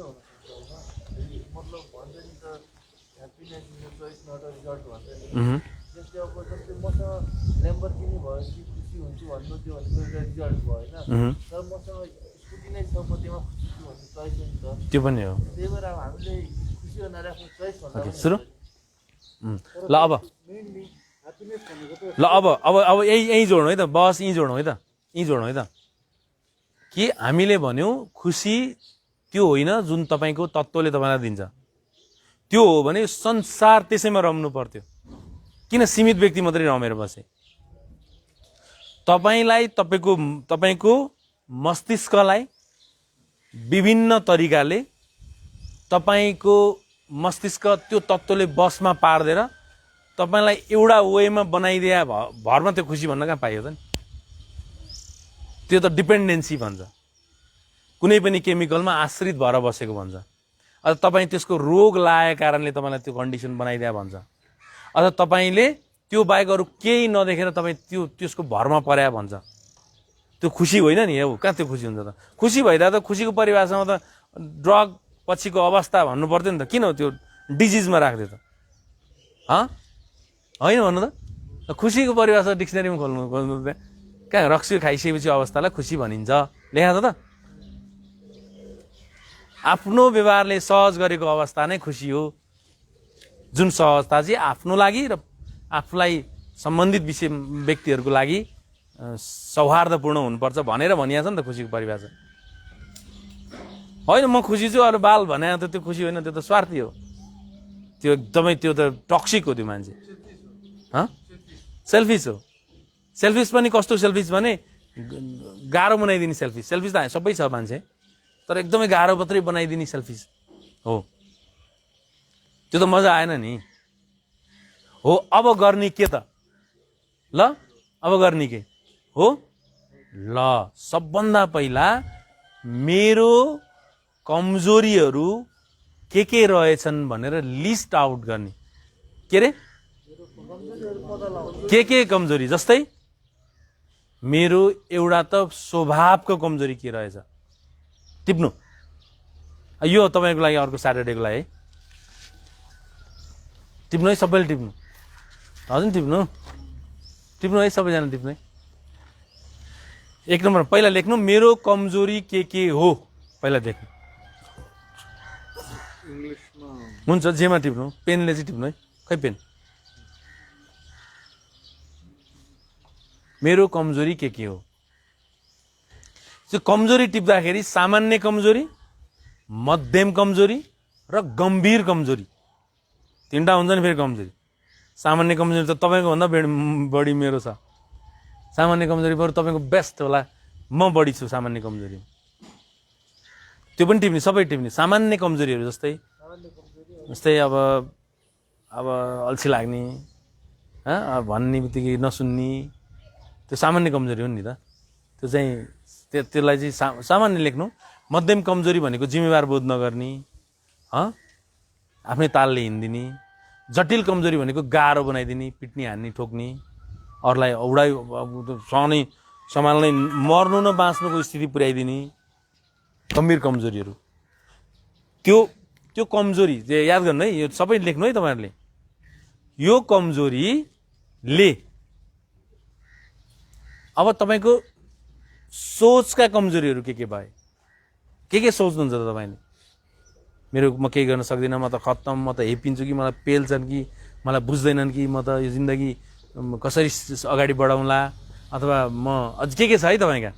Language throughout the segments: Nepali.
मतलब भन्छ नि त happiness is a choice not a result भन्छ नि। जस्तै अब जस्तै मसँग ल्याम्बोर्गिनी भएपछि खुसी हुन्छु भन्नु त्यो भनेको एउटा रिजल्ट भयो होइन। तर मसँग स्कुटी नै छ म त्यसमा खुसी छु भन्ने चोइस हो नि त। त्यो पनि हो। त्यही भएर अब हामीले खुसी बनाएर आफ्नो चोइस भन्दा सुरु ल अब मेनली ह्याप्पिनेस भनेको त ल अब यही जोड्नु है त, बस यहीँ जोड्नु है त, यहीँ जोड्नु है त कि हामीले भन्यौँ खुसी त्यो होइन जुन तपाईँको तत्त्वले तपाईँलाई दिन्छ। त्यो हो भने संसार त्यसैमा रम्नु पर्थ्यो। किन सीमित व्यक्ति मात्रै रमेर बसे? तपाईँलाई तपाईँको मस्तिष्कलाई विभिन्न तरिकाले तपाईँको मस्तिष्क त्यो तत्त्वले बसमा पार्देर तपाईँलाई एउटा वेमा बनाइदिए भरमा त्यो खुसी भन्न कहाँ पाइयो त नि? त्यो त डिपेन्डेन्सी भन्छ, कुनै पनि केमिकलमा आश्रित भएर बसेको भन्छ। अझ तपाईँ त्यसको रोग लागेको कारणले तपाईँलाई त्यो कन्डिसन बनाइदिया भन्छ। अझ तपाईँले त्यो बाहेक अरू केही नदेखेर तपाईँ त्यसको भरमा पर्या भन्छ। त्यो खुसी होइन नि हौ, कहाँ त्यो खुसी हुन्छ त? खुसी भइदा त खुसीको परिभाषामा त ड्रग पछिको अवस्था भन्नु पर्थ्यो नि त। किन हो त्यो डिजिजमा राख्थ्यो त? होइन भन्नु त? खुसीको परिभाषा डिक्सनरीमा खोल्नु त कहाँ? रक्सी खाइसकेपछि अवस्थालाई खुसी भनिन्छ लेखा त। आफ्नो व्यवहारले सहज गरेको अवस्था नै खुसी हो, जुन सहजता चाहिँ आफ्नो लागि र आफूलाई सम्बन्धित व्यक्तिहरूको लागि सौहार्दपूर्ण हुनुपर्छ भनेर भनिएको छ नि त खुसीको परिभाषा। होइन म खुसी छु अरू बाल भने त त्यो खुसी होइन, त्यो त स्वार्थी हो, त्यो एकदमै त्यो त टक्सिक हो त्यो मान्छे। सेल्फिस हो। सेल्फिस पनि कस्तो सेल्फिस भने गाह्रो बनाइदिने सेल्फिस। सेल्फिस त सबै छ मान्छे, तर एकदमै गाह्रो मात्रै बनाइदिने सेल्फिस हो, त्यो त मजा आएन नि। हो अब गर्ने के त? ल अब गर्ने के हो? ल सबभन्दा पहिला मेरो कमजोरीहरू के रहेछन् भनेर लिस्ट आउट गर्ने। के रे? के कमजोरी? जस्तै मेरो एउटा त स्वभावको कमजोरी के रहेछ टिप्नु। यो तपाईँको लागि अर्को स्याटरडेको लागि है, टिप्नु है, सबैले टिप्नु। हजुर टिप्नु है, सबैजना टिप्नु है। एक नम्बर पहिला लेख्नु मेरो कमजोरी के हो, पहिला लेख्नु। हुन्छ जेमा टिप्नु, पेनले चाहिँ टिप्नु है। खै पेन? मेरो कमजोरी के हो? त्यो कमजोरी टिप्दाखेरि सामान्य कमजोरी, मध्यम कमजोरी र गम्भीर कमजोरी तीनटा हुन्छ नि। फेरि कमजोरी, सामान्य कमजोरी त तपाईँको भन्दा बढी मेरो छ। सामान्य कमजोरी बरु तपाईँको बेस्ट होला, म बढी छु सामान्य कमजोरी। त्यो पनि टिप्ने, सबै टिप्ने। सामान्य कमजोरीहरू जस्तै अब अल्छी लाग्ने, भन्ने बित्तिकै नसुन्ने, त्यो सामान्य कमजोरी हो नि त। त्यो चाहिँ त्यसलाई चाहिँ सामान्य लेख्नु। मध्यम कमजोरी भनेको जिम्मेवार बोध नगर्ने, आफ्नै तालले हिँडिदिने। जटिल कमजोरी भनेको गाह्रो बनाइदिने, पिट्ने, हान्ने, ठोक्ने, अरूलाई औडाइ सहनै सम्हाल्नै, मर्नु न बाँच्नुको स्थिति पुर्याइदिने गम्भीर कमजोरीहरू। त्यो कमजोरी याद गर्नु है, यो सबै लेख्नु है तपाईँहरूले। यो कमजोरीले अब तपाईँको सोचका कमजोरीहरू के भए? के सोच्नुहुन्छ त तपाईँले? मेरो म केही गर्न सक्दिनँ, म त खत्तम, म त हेपिन्छु कि मलाई पेल्छन् कि मलाई बुझ्दैनन् कि म त यो जिन्दगी कसरी अगाडि बढाउँला, अथवा म अझ के छ है तपाईँका?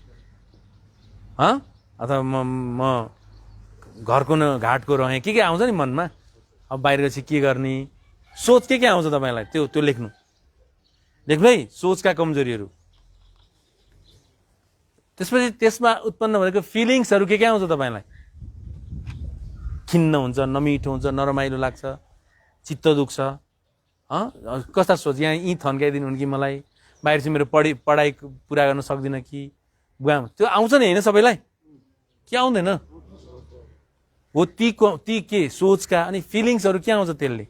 अथवा म घरको न घाटको रहेँ, के आउँछ नि मनमा। अब बाहिर गएपछि के गर्ने सोच के आउँछ तपाईँलाई? त्यो लेख्नु है, सोचका कमजोरीहरू। त्यसपछि त्यसमा उत्पन्न भएको फिलिङ्सहरू के आउँछ तपाईँलाई? खिन्न हुन्छ, नमिठो हुन्छ, नरमाइलो लाग्छ, चित्त दुख्छ, कस्ता सोच यहीँ थन्काइदिनु हुन् कि मलाई, बाहिर चाहिँ मेरो पढाइ पुरा गर्न सक्दिनँ कि बुवा, त्यो आउँछ नि होइन सबैलाई? के आउँदैन हो? ती के सोचका अनि फिलिङ्सहरू के आउँछ त्यसले।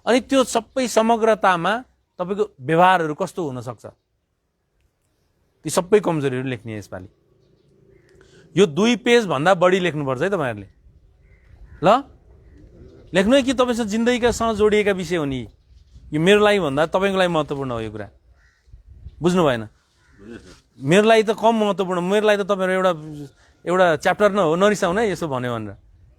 अनि त्यो सबै समग्रतामा तपाईँको व्यवहारहरू कस्तो हुनसक्छ, ती सबै कमजोरीहरू लेख्ने यसपालि। यो 2 पेज भन्दा बढी लेख्नुपर्छ है तपाईँहरूले। ल लेख्नु है कि तपाईँसँग जिन्दगीसँग जोडिएका विषय हो नि यो मेरो लागि भन्दा तपाईँको लागि महत्त्वपूर्ण हो यो कुरा बुझ्नु भएन मेरो लागि त कम महत्त्वपूर्ण मेरो लागि त तपाईँहरू एउटा च्याप्टर न हो नरिसाउनु है यसो भन्यो भनेर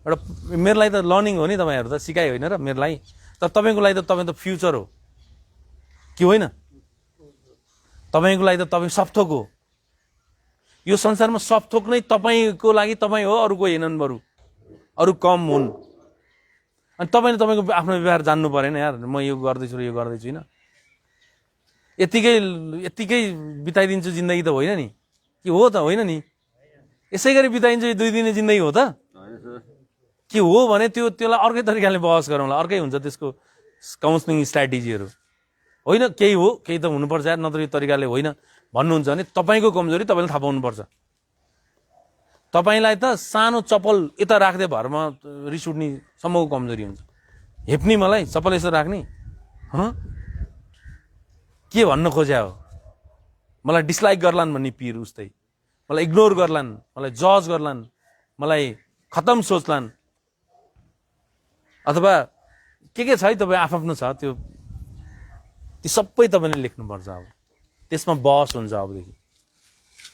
एउटा मेरो लागि त लर्निङ हो नि तपाईँहरू त सिकाइ होइन र मेरो लागि तर तपाईँको लागि त तपाईँ त फ्युचर हो कि होइन तपाईँको लागि त तपाईँ सबथोक हो यो संसारमा सबथोक नै तपाईँको लागि तपाईँ हो अरू कोही होइनन् बरु अरू कम हुन् अनि तपाईँले तपाईँको आफ्नो व्यवहार जान्नु परेन यार म यो गर्दैछु र यो गर्दैछु होइन यत्तिकै बिताइदिन्छु जिन्दगी त होइन नि कि हो त होइन नि यसै गरी बिताइन्छ यो 2 दिने जिन्दगी हो त के हो भने त्यसलाई अर्कै तरिकाले बहस गरौँला अर्कै हुन्छ त्यसको काउन्सिलिङ स्ट्राटेजीहरू होइन केही हो केही त हुनुपर्छ यार नत्र यो तरिकाले होइन भन्नुहुन्छ भने तपाईँको कमजोरी तपाईँले थाहा पाउनुपर्छ तपाईँलाई त सानो चप्पल यता राख्दै भरमा रिस उठ्ने सम्मको कमजोरी हुन्छ हेप्ने मलाई चप्पल यसो राख्ने के भन्न खोज्या हो मलाई डिसलाइक गर्लान् भन्ने पिर उस्तै मलाई इग्नोर गर्लान् मलाई जज गर्लान् मलाई खतम सोच्लान् अथवा के छ है तपाईँ आफ्नो छ त्यो सबै तपाईँले लेख्नुपर्छ अब त्यसमा बहस हुन्छ अबदेखि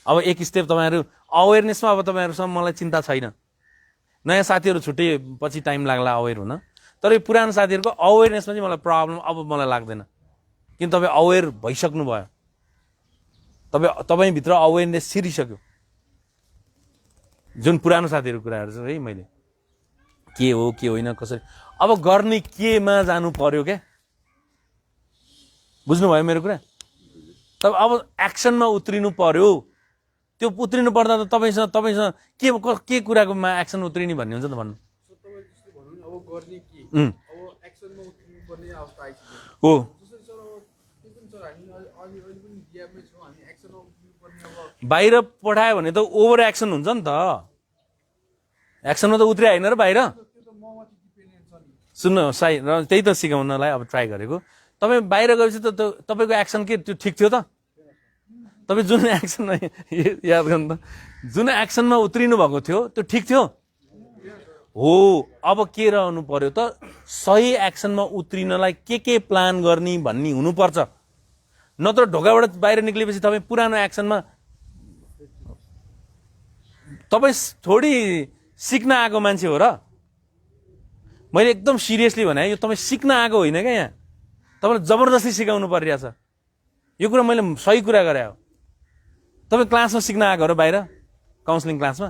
अब एक स्टेप तपाईँहरू अवेरनेसमा अब तपाईँहरूसँग मलाई चिन्ता छैन नयाँ साथीहरू छुट्टिएपछि टाइम लाग्ला अवेर हुन तर यो पुरानो साथीहरूको अवेरनेसमा चाहिँ मलाई प्रब्लम अब मलाई लाग्दैन किन तपाईँ अवेर भइसक्नु भयो तपाईँभित्र अवेरनेस छिरिसक्यो जुन पुरानो साथीहरू कुराहरू छ है मैले के हो के होइन कसरी अब गर्ने केमा जानु पर्यो क्या बुझ्नुभयो मेरो कुरा तब अब एक्सनमा उत्रिनु पर्यो त्यो उत्रिनु पर्दा त तपाईँसँग के कुराकोमा एक्सन उत्रिने भन्ने हुन्छ त भन्नु हो बाहिर पठायो भने त ओभर एक्सन हुन्छ नि त एक्सनमा त उत्रे होइन र बाहिर सुन्नु साई र त्यही त सिकाउनलाई अब ट्राई गरेको तपाईँ बाहिर गएपछि त तपाईँको एक्सन के त्यो ठिक थियो त तपाईँ जुन एक्सनमा याद गर्नु त जुन एक्सनमा उत्रिनु भएको थियो त्यो ठिक थियो हो अब के रहनु पर्यो त सही एक्सनमा उत्रिनलाई के प्लान गर्ने भन्ने हुनुपर्छ नत्र ढोकाबाट बाहिर निक्लेपछि तपाईँ पुरानो एक्सनमा तपाईँ थोडी सिक्न आएको मान्छे हो र मैले एकदम सिरियसली भने यो तपाईँ सिक्न आएको होइन क्या यहाँ तपाईँलाई जबरजस्ती सिकाउनु परिरहेछ यो कुरा मैले सही कुरा गरे हो तपाईँ क्लासमा सिक्न आएको र बाहिर काउन्सिलिङ क्लासमा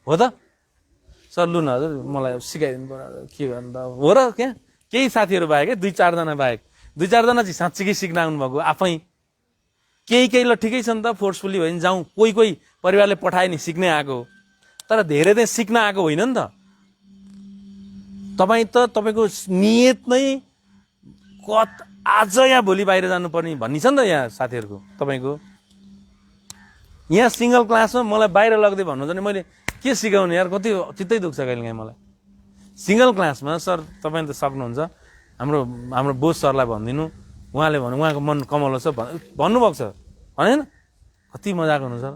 हो त सर लु न हजुर मलाई सिकाइदिनु पर्यो के गर्नु त हो र क्या केही साथीहरू बाहेक 2-4 जना बाहेक 2-4 जना चाहिँ साँच्चीकै सिक्न आउनुभएको आफै केही ल ठिकै छ नि त फोर्सफुल्ली भयो भने जाउँ कोही परिवारले पठायो नि सिक्नै आएको तर धेरै चाहिँ सिक्न आएको होइन नि त तपाईँ त तपाईँको नियत नै आज या भोलि बाहिर जानुपर्ने भन्ने छ नि त यहाँ साथीहरूको तपाईँको यहाँ सिङ्गल क्लासमा मलाई बाहिर लग्दै भन्नुहुन्छ भने मैले के सिकाउने यार कति चित्तै दुख्छ कहिलेकाहीँ मलाई सिङ्गल क्लासमा सर तपाईँ त सक्नुहुन्छ हाम्रो बोस सरलाई भनिदिनु उहाँले भन्नु उहाँको मन कमलो छ भन्नुभएको छ होइन कति मजाको हुनु सर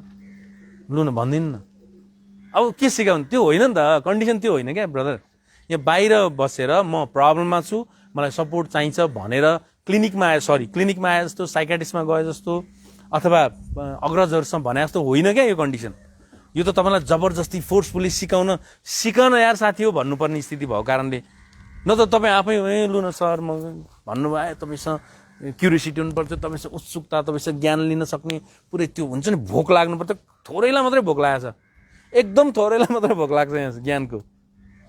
लु न भनिदिनु न अब के सिकाउनु त्यो होइन नि त कन्डिसन त्यो होइन क्या ब्रदर यहाँ बाहिर बसेर म प्रब्लममा छु मलाई सपोर्ट चाहिन्छ भनेर क्लिनिकमा आए जस्तो साइकाट्रिस्टमा गए जस्तो अथवा अग्रजहरूसँग भने जस्तो होइन क्या यो कन्डिसन यो त तपाईँलाई जबरजस्ती फोर्सफुल्ली सिकाउन यार साथी हो भन्नुपर्ने स्थिति भएको कारणले न त तपाईँ आफै लु न सर म भन्नुभयो तपाईँसँग क्युरियोसिटी हुनुपर्छ तपाईँसँग उत्सुकता तपाईँसँग ज्ञान लिन सक्ने पुरै त्यो हुन्छ नि भोक लाग्नुपर्छ थोरैलाई मात्रै भोक लागेको छ एकदम थोरैलाई मात्रै भोक लाग्छ यहाँ ज्ञानको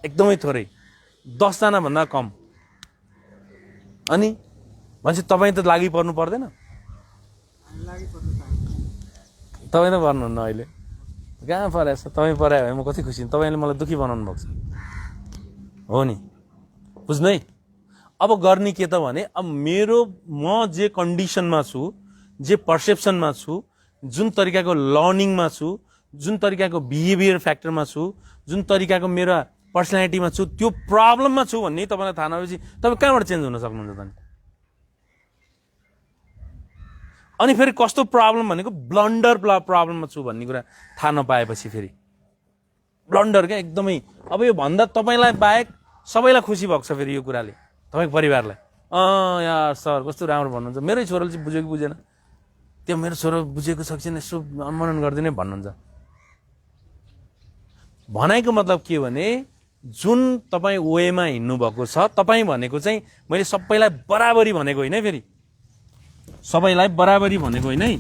एकदमै थोरै 10 जना भन्दा कम अनि भन्छ तपाईँ त लागि पर्नु पर्दैन तपाईँ त पर्नुहुन्न अहिले कहाँ परेछ तपाईँ परायो भने म कति खुसी तपाईँले मलाई दुःखी बनाउनु भएको छ हो नि बुझ्नु है अब गर्ने के त भने अब म जे कन्डिसनमा छु जे पर्सेप्सनमा छु जुन तरिकाको लर्निङमा छु जुन तरिकाको बिहेभियर फ्याक्टरमा छु जुन तरिकाको मेरो पर्सनालिटीमा छु त्यो प्रब्लममा छु भन्ने तपाईँलाई थाहा नभएपछि तपाईँ कहाँबाट चेन्ज हुन सक्नुहुन्छ त अनि फेरि कस्तो प्रब्लम भनेको ब्लन्डर प्रब्लममा छु भन्ने कुरा थाहा नपाएपछि फेरि ब्लन्डर क्या एकदमै। अब यो भन्दा तपाईँलाई बाहेक सबैलाई खुसी भएको छ फेरि यो कुराले, तपाईँको परिवारलाई। यार सर कस्तो राम्रो भन्नुहुन्छ, मेरै छोराले चाहिँ बुझेको बुझेन, त्यो मेरो छोरो बुझेको छ कि छैन यसो अनुमान गरिदिने भन्नुहुन्छ। भनाइको मतलब के हो भने जुन तपाईँ वेमा हिँड्नु भएको छ, तपाईँ भनेको चाहिँ मैले सबैलाई बराबरी भनेको होइन है, फेरि सबैलाई बराबरी भनेको होइन है,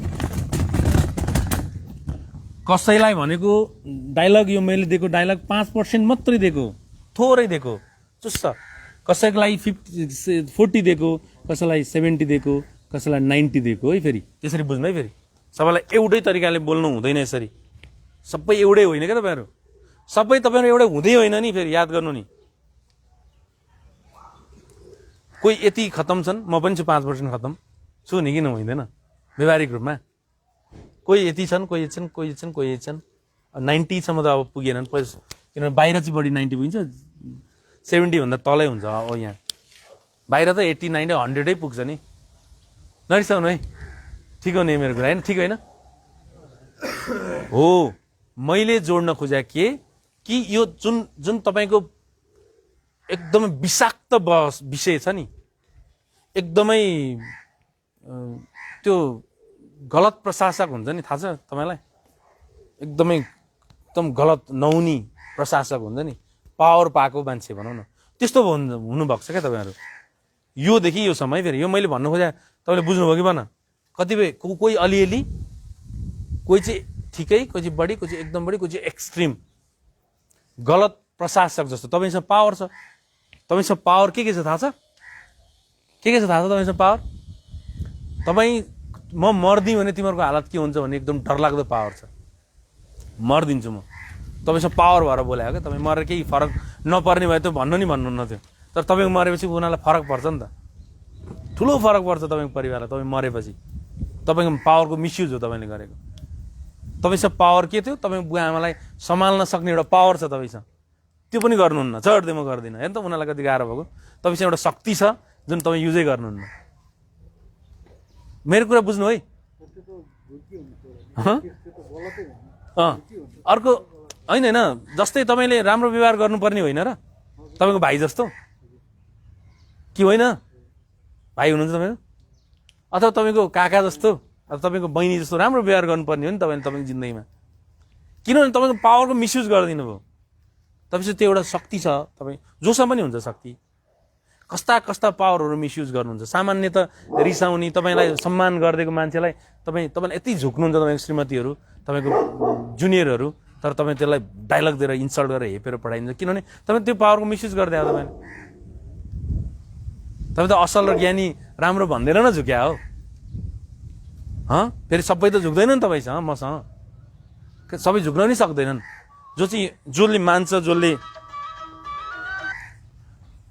कसैलाई भनेको डायलग यो मैले दिएको डायलग 5% मात्रै दिएको, थोरै दिएको चुस्स, कसैको लागि 40 दिएको, कसैलाई 70 दिएको, कसैलाई 90 दिएको है। फेरि त्यसरी बुझ्नु है, फेरि सबैलाई एउटै तरिकाले बोल्नु हुँदैन यसरी, सबै एउटै होइन क्या तपाईँहरू, सबै तपाईँहरू एउटै हुँदै होइन नि, फेरि याद गर्नु नि। कोही यति खतम छन्, म पनि छु 5% खतम छु नि, किन हुँदैन व्यवहारिक रूपमा। कोही यति छन्, कोही छन्, कोही छन्, कोही छन्, 90सम्म त अब पुगेनन्, किनभने बाहिर चाहिँ बढी 90 पुगिन्छ, 70 भन्दा तलै हुन्छ। अब यहाँ बाहिर त 80, 90, 100 पुग्छ नि, नरिसाउनु है, ठिक हो नि मेरो कुरा होइन, ठिक होइन हो। मैले जोड्न खोजे के कि यो जुन जुन तपाईँको एकदमै विषाक्त विषय छ नि, एकदमै त्यो गलत प्रशासक हुन्छ नि, थाहा छ तपाईँलाई, एकदम गलत नहुने प्रशासक हुन्छ नि, पावर पाएको मान्छे भनौँ न, त्यस्तो हुनुभएको छ क्या तपाईँहरू योदेखि यो समय। फेरि यो मैले भन्नु खोजेँ तपाईँले बुझ्नुभयो कि भन, कतिपय कोही अलिअलि, कोही चाहिँ ठिकै, कोही चाहिँ बढी, कोही चाहिँ एकदम बढी, कोही चाहिँ एक्सट्रिम गलत प्रशासक जस्तो। तपाईँसँग पावर छ, तपाईँसँग पावर के छ थाहा छ, के छ थाहा छ तपाईँसँग पावर, तपाईँ म मर्दिँ भने तिमीहरूको हालत के हुन्छ भन्ने एकदम डरलाग्दो पावर छ, मर्दिन्छु म, तपाईँसँग पावर भएर बोलायो क्या। तपाईँ मरेर केही फरक नपर्ने भयो त भन्नु नि भन्नुहुन्न थियो, तर तपाईँको मरेपछि उनीहरूलाई फरक पर्छ नि त, ठुलो फरक पर्छ तपाईँको परिवारलाई। तपाईँ मरेपछि तपाईँको पावरको मिसयुज हो तपाईँले गरेको। तपाईँसँग पावर के थियो, तपाईँको बुवा आमालाई सम्हाल्न सक्ने एउटा पावर छ तपाईँसँग, त्यो पनि गर्नुहुन्न, चढ्दै म गर्दिनँ, हेर्नु त उनीहरूलाई कति गाह्रो भएको। तपाईँसँग एउटा शक्ति छ जुन तपाईँ युजै गर्नुहुन्न। मेरो कुरा बुझ्नु है। अर्को होइन होइन, जस्तै तपाईँले राम्रो व्यवहार गर्नुपर्ने होइन र, तपाईँको भाइ जस्तो कि होइन, भाइ हुनुहुन्छ तपाईँको, अथवा तपाईँको काका जस्तो, अथवा तपाईँको बहिनी जस्तो राम्रो व्यवहार गर्नुपर्ने हो नि तपाईँले तपाईँको जिन्दगीमा। किनभने तपाईँको पावरको मिसयुज गरिदिनु भयो। तपाईँसँग त्यो एउटा शक्ति छ, तपाईँ जोसँग पनि हुन्छ शक्ति, कस्ता कस्ता पावरहरू मिसयुज गर्नुहुन्छ। सामान्य त रिसाउने, तपाईँलाई सम्मान गरिदिएको मान्छेलाई तपाईँलाई यति झुक्नुहुन्छ, तपाईँको श्रीमतीहरू, तपाईँको जुनियरहरू, तर तपाईँ त्यसलाई डायलग दिएर इन्सल्ट गरेर हेपेर पठाइदिन्छ, किनभने तपाईँ त्यो पावरको मिसयुज गर्दै आयो। तपाईँ त असल र ज्ञानी राम्रो भन्दैन न झुक्या हो, फेरि सबै त झुक्दैन नि तपाईँसँग, मसँग सबै झुक्न नि सक्दैनन्। जसले मान्छ,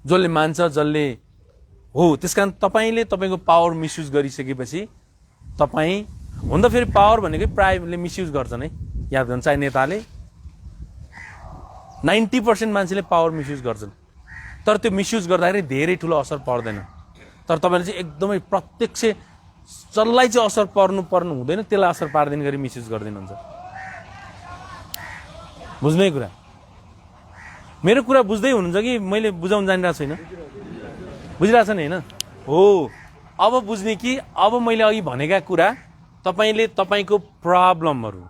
जसले मान्छ, जसले हो, त्यस कारण तपाईँले तपाईँको पावर मिसयुज गरिसकेपछि तपाईँ हुन त फेरि पावर भनेकै प्रायले मिसयुज गर्छन् है, याद गर्नु, चाहे नेताले 90% मान्छेले पावर मिसयुज गर्छन्, तर त्यो मिसयुज गर्दाखेरि धेरै ठुलो असर पर्दैन। तर तपाईँले चाहिँ एकदमै प्रत्यक्ष जसलाई चाहिँ असर पर्नु हुँदैन त्यसलाई असर पार्दैन गरी मिसयुज गरिदिनुहुन्छ। बुझ्ने कुरा, मेरो कुरा बुझ्दै हुनुहुन्छ कि मैले बुझाउन जानिरहेको छैन? बुझिरहेको छ नि होइन? हो, अब बुझ्ने कि अब मैले अघि भनेका कुरा तपाईँले तपाईँको प्रब्लमहरू,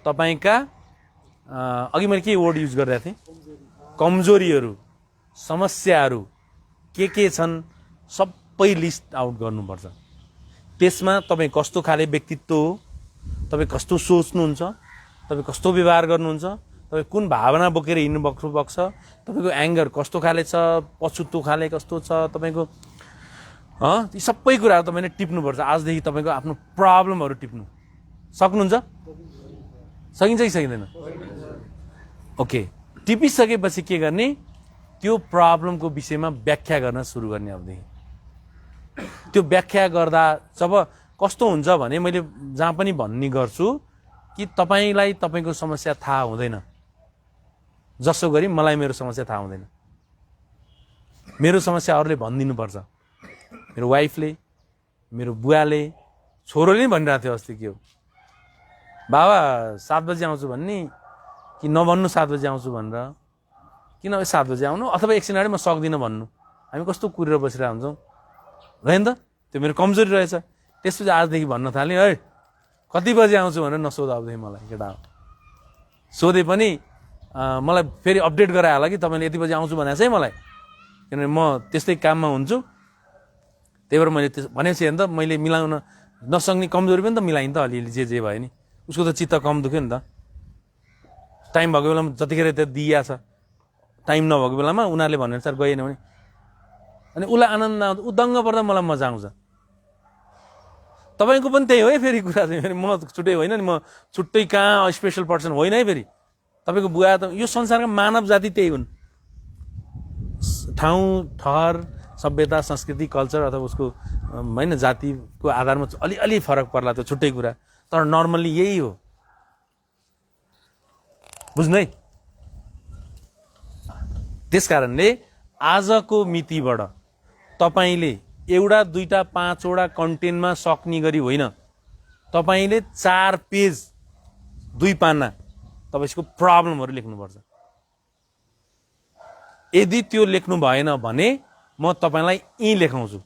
तपाईँका अघि मैले के वर्ड युज गरिरहेको थिएँ, कमजोरीहरू, समस्याहरू के छन् सबै लिस्ट आउट गर्नुपर्छ। त्यसमा तपाईँ कस्तो खाले व्यक्तित्व हो, तपाईँ कस्तो सोच्नुहुन्छ, तपाईँ कस्तो व्यवहार गर्नुहुन्छ, तपाईँ कुन भावना बोकेर हिँड्नु भएको छ, तपाईँको एङ्गर कस्तो खाले छ, पछुतो खाले कस्तो छ तपाईँको, ती सबै कुराहरू तपाईँले टिप्नुपर्छ। आजदेखि तपाईँको आफ्नो प्रब्लमहरू टिप्नु सक्नुहुन्छ? सकिन्छ कि सकिँदैन? ओके, टिपिसकेपछि के गर्ने, त्यो प्रब्लमको विषयमा व्याख्या गर्न सुरु गर्ने। अबदेखि त्यो व्याख्या गर्दा जब कस्तो हुन्छ भने मैले जहाँ पनि भन्ने गर्छु कि तपाईँलाई तपाईँको समस्या थाहा हुँदैन, जसो गरी मलाई मेरो समस्या थाहा हुँदैन। मेरो समस्या अरूले भनिदिनुपर्छ, मेरो वाइफले, मेरो बुवाले, छोरोले नि भनिरहेको थियो अस्ति, के हो बाबा 7 बजी आउँछु भन्ने, कि नभन्नु 7 बजे आउँछु भनेर, किन 7 बजे आउनु अथवा एकछिन अगाडि म सक्दिनँ भन्नु। हामी कस्तो कुरेर बसिरहेको हुन्छौँ होइन त? त्यो मेरो कमजोरी रहेछ। त्यसपछि आजदेखि भन्न थालेँ, है कति बजे आउँछु भनेर नसोध अबदेखि मलाई केटा हो। सोधे पनि मलाई फेरि अपडेट गरायो होला कि तपाईँले यति बजी आउँछु भनेको चाहिँ मलाई, किनभने म त्यस्तै काममा हुन्छु। त्यही भएर मैले भनेपछि हेर्नु त, मैले मिलाउन नसक्ने कमजोरी पनि त मिलाइन् त अलिअलि, जे भयो नि। उसको त चित्त कम दुख्यो नि त। टाइम भएको बेलामा जतिखेर त्यो दिइया छ, टाइम नभएको बेलामा उनीहरूले भनेअनुसार गएन भने अनि उसलाई आनन्द आउँछ, ऊ दङ्ग पर्दा मलाई मजा आउँछ। तपाईँको पनि त्यही हो है फेरि कुरा चाहिँ। फेरि म छुट्टै होइन नि, म छुट्टै कहाँ स्पेसल पर्सन होइन है। फेरि तपाईँको बुवा त यो संसारका मानव जाति त्यही हुन्। ठाउँ ठहर सभ्यता संस्कृति कल्चर अथवा उसको होइन जातिको आधारमा अलिअलि फरक पर्ला, त्यो छुट्टै कुरा, तर नर्मल्ली यही हो। बुझ्नु है? त्यस कारणले आजको मितिबाट तपाईँले एउटा दुईटा पाँचवटा कन्टेन्टमा सक्ने गरी होइन, तपाईँले 4 पेज 2 पाना तपाईँको प्रब्लमहरू लेख्नुपर्छ। यदि त्यो लेख्नु भएन भने म तपाईँलाई यहीँ लेखाउँछु,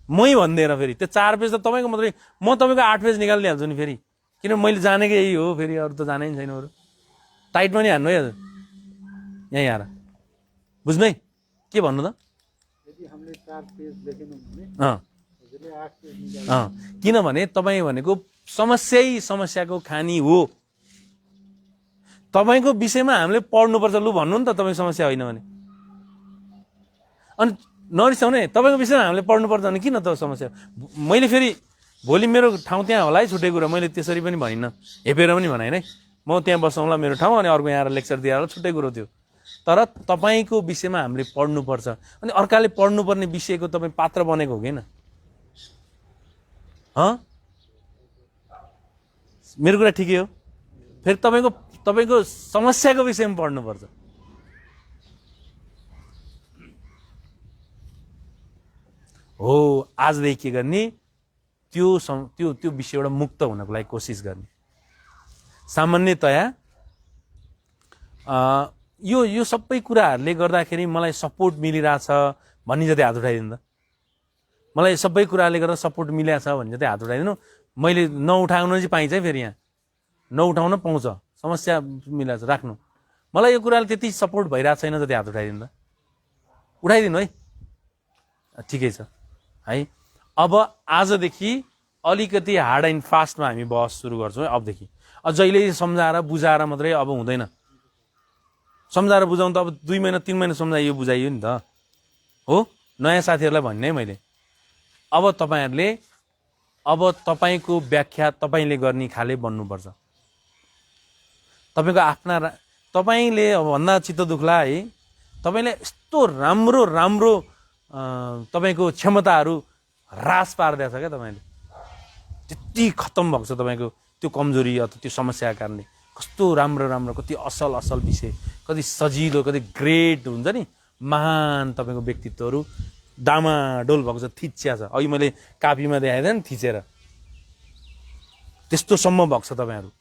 मै भनिदिएर। फेरि त्यो 4 पेज त तपाईँको मात्रै, म तपाईँको 8 पेज निकालिदिइहाल्छु नि फेरि, किनभने मैले जानेकै यही हो। फेरि अरू त जानै छैन। अरू टाइटमा नि हान्नु है हजुर, यहीँ आएर। बुझ्नु है के भन्नु त? किनभने तपाईँ भनेको समस्याको खानी हो। तपाईँको विषयमा हामीले पढ्नुपर्छ। लु भन्नु नि त, तपाईँ समस्या होइन भने। अनि नरिसाउने, तपाईँको विषयमा हामीले पढ्नुपर्छ भने किन त समस्या? मैले फेरि भोलि मेरो ठाउँ त्यहाँ होला है, छुट्टै कुरा। मैले त्यसरी पनि भनिनँ, हेपेर पनि भनाइन है। म त्यहाँ बसौँला मेरो ठाउँ, अनि अर्को यहाँ आएर लेक्चर दिएर छुट्टै कुरो थियो। तर तपाईँको विषयमा हामीले पढ्नुपर्छ। अनि अर्काले पढ्नुपर्ने विषयको तपाईँ पात्र बनेको हो किन? मेरो कुरा ठिकै हो। फेरि तपाईँको समस्याको विषयमा पढ्नुपर्छ। हो, आजदेखि के गर्ने? त्यो विषयबाट मुक्त हुनको लागि कोसिस गर्ने। सामान्यतया यो सबै कुराहरूले गर्दाखेरि मलाई सपोर्ट मिलिरहेछ भन्ने जति हात उठाइदिनु त। मलाई सबै कुराले गर्दा सपोर्ट मिलेको छ भने जति हात उठाइदिनु। मैले नउठाउन चाहिँ पाइन्छ है। फेरि यहाँ नउठाउन पाउँछ, समस्या मिलेको छ राख्नु। मलाई यो कुराले त्यति सपोर्ट भइरहेको छैन जति हात उठाइदिनु त। उठाइदिनु है, ठिकै छ है। अब आजदेखि अलिकति हार्ड एन्ड फास्टमा हामी बहस सुरु गर्छौँ है अबदेखि। जहिले सम्झाएर बुझाएर मात्रै अब हुँदैन। सम्झाएर बुझाउनु त अब 2 महिना 3 महिना सम्झाइयो बुझाइयो नि त हो। नयाँ साथीहरूलाई भन्ने है मैले, अब तपाईँहरूले तपाईँको व्याख्या तपाईँले गर्ने खाले बन्नुपर्छ। तपाईँको आफ्ना तपाईँले अब भन्दा चित्त दुख्ला है। तपाईँले यस्तो राम्रो राम्रो तपाईँको क्षमताहरू ह्रास पारिदिएको छ क्या तपाईँले। त्यति खत्तम भएको छ तपाईँको त्यो कमजोरी अथवा त्यो समस्याका कारणले। कस्तो राम्रो राम्रो, कति असल विषय, कति सजिलो, कति ग्रेट हुन्छ नि, महान तपाईँको व्यक्तित्वहरू डामाडोल भएको छ, थिच्या छ। अघि मैले कापीमा देखाइदिएँ नि थिचेर, त्यस्तो सम्म भएको छ तपाईँहरू।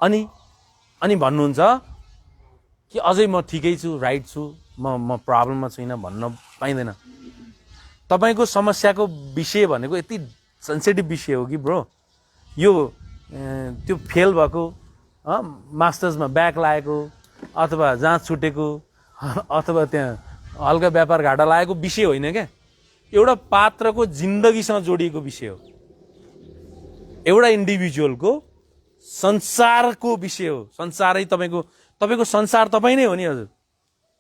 अनि भन्नुहुन्छ कि अझै म ठिकै छु, राइट छु, म प्रब्लममा छुइनँ भन्न पाइँदैन। तपाईँको समस्याको विषय भनेको यति सेन्सिटिभ विषय हो कि ब्रो। यो त्यो फेल भएको, मास्टर्समा ब्याक लागेको, अथवा जाँच छुटेको, अथवा त्यहाँ हल्का व्यापार घाटा लागेको विषय होइन क्या। एउटा पात्रको जिन्दगीसँग जोडिएको विषय हो। एउटा इन्डिभिजुअलको संसारको विषय हो। संसारै तपाईँको संसार तपाईँ नै हो नि हजुर,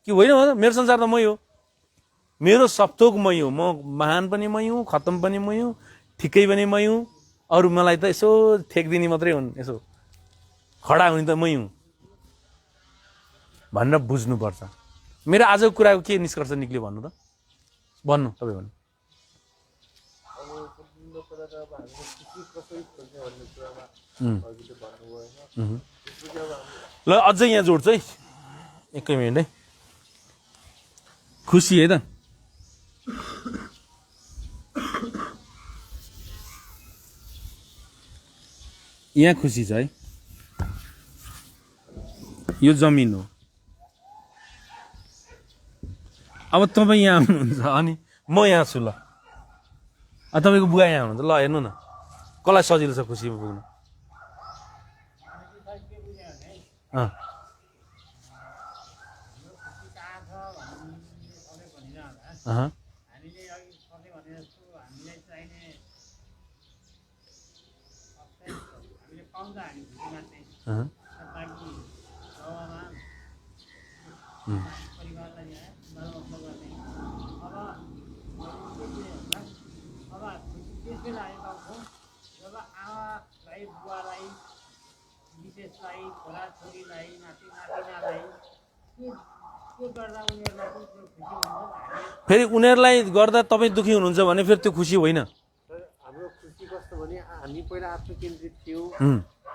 कि होइन? मेरो संसार त मै हो, मेरो सपथोक मै हो। म महान पनि मै हुँ, खत्तम पनि मै हुँ, ठिकै पनि मै हुँ। अरू मलाई त यसो ठेक्दिने मात्रै हुन्, यसो खडा हुने त मै हुँ भनेर बुझ्नुपर्छ। मेरो आजको कुराको के निष्कर्ष निक्ल्यो भन्नु त? भन्नु तपाईँ भन्नु। ल अझै यहाँ जोड्छु है, 1 मिनट है। खुसी है त? यहाँ खुसी छ है। यो जमिन हो। अब तपाईँ यहाँ हुनुहुन्छ अनि म यहाँ छु, ल तपाईँको बुवा यहाँ हुनुहुन्छ, ल हेर्नु न कसलाई सजिलो छ खुसीमा पुग्नु। जब आमालाई बुवालाई विशेषलाई छोराछोरीलाई नाति नातिनालाई त्यो गर्दा उनीहरूलाई पनि त्यो खुसी हुन्छ। फेरि उनीहरूलाई गर्दा तपाईँ दुखी हुनुहुन्छ भने फेरि त्यो खुसी होइन। हाम्रो खुसी कस्तो भने हामी पहिला आत्मकेन्द्रित थियौँ,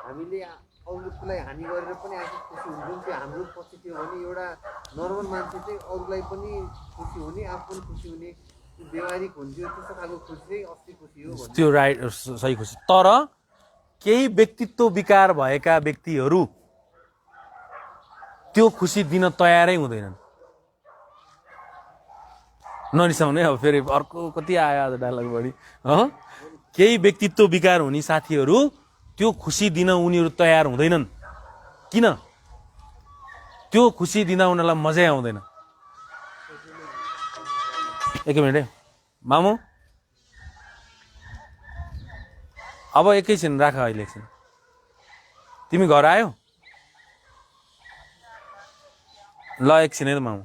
हामीले अरूलाई हानि गरेर पनि आफू खुसी हुन्छौँ, त्यो हाम्रो पछि थियो भने एउटा नर्मल मान्छे चाहिँ अरूलाई पनि खुसी हुने आफू पनि खुसी हुने व्यवहारिक हुन्थ्यो। त्यस्तो खालको खुसी चाहिँ असली खुसी हो त्यो राइट, सही खुसी। तर केही व्यक्तित्व विकार भएका व्यक्तिहरू त्यो खुसी दिन तयारै हुँदैनन्। नरिसाउने अब फेरि अर्को कति आयो आज डायलग बढी। केही व्यक्तित्व विकार हुने साथीहरू त्यो खुसी दिन उनीहरू तयार हुँदैनन्। किन? त्यो खुसी दिँदा उनीहरूलाई मजै आउँदैन। एक मिनट है मामु, अब एकैछिन राख, अहिले एकछिन। तिमी घर आयो? ल एकछिन है त मामु,